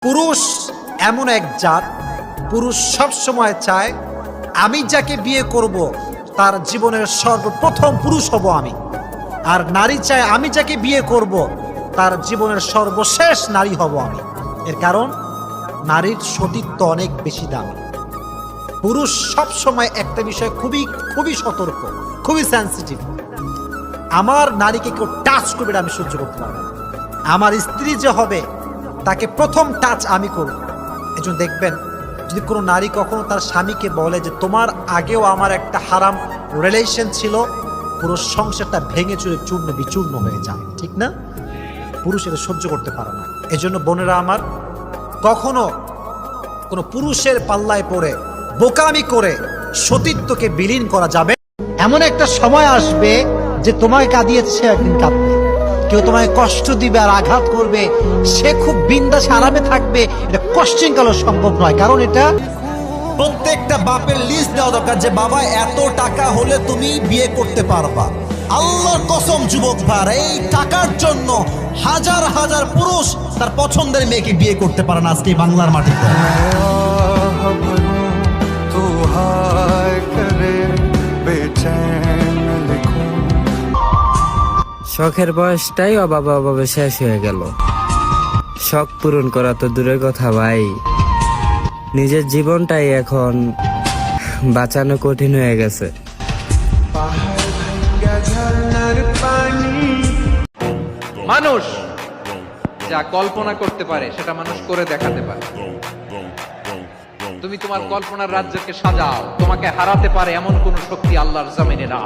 পুরুষ এমন এক জাত, পুরুষ সব সময় চায় আমি যাকে বিয়ে করব তার জীবনের সর্বপ্রথম পুরুষ হব আমি। আর নারী চায় আমি যাকে বিয়ে করব তার জীবনের সর্বশেষ নারী হব আমি। এর কারণ নারীর সতীত্ব অনেক বেশি দামি। পুরুষ সব সময় একটা বিষয় খুবই সতর্ক, খুবই সেন্সিটিভ। আমার নারীকে কেউ টাচ করবে আমি সহ্য করতে পারবো না। আমার স্ত্রী যে হবে তাকে প্রথম টাচ আমি করব। এজন্য দেখবেন যদি কোনো নারী কখনো তার স্বামীকে বলে যে তোমার আগেও আমার একটা হারাম রিলেশন ছিল, পুরো সংসারটা ভেঙে চুরে চূর্ণ বিচূর্ণ হয়ে যায়, ঠিক না? পুরুষ এটা সহ্য করতে পারে না। এজন্য বোনেরা আমার, কখনো কোনো পুরুষের পাল্লায় পড়ে বোকামি করে সতীত্বকে বিলীন করা যাবে। এমন একটা সময় আসবে যে তোমাকে কাঁদিয়েছে সে একদিন কাঁদবে, কেউ তোমায় কষ্ট দিবে আর আঘাত করবে, সে খুব বিন্দাস আরামে থাকবে। এটা কোশ্চেন কালো সম্ভব নয়, কারণ এটা প্রত্যেকটা বাপের লিস্ট দেওয়া দরকার যে বাবা এত টাকা হলে তুমি বিয়ে করতে পারবা। আল্লাহর কসম যুবক ভাই, এই টাকার জন্য হাজার হাজার পুরুষ তার পছন্দের মেয়েকে বিয়ে করতে পারে না আজকে বাংলার মাটিতে। শখের বয়সটাই অভাবে শেষ হয়ে গেল। শখ পূরণ করা তো দূরের কথা ভাই, নিজের জীবনটাই এখন বাঁচানো কঠিন হয়ে গেছে। মানুষ যা কল্পনা করতে পারে সেটা মানুষ করে দেখাতে পারে। তুমি তোমার কল্পনার রাজ্যকে সাজাও, তোমাকে হারাতে পারে এমন কোন শক্তি আল্লাহর জমিনে না।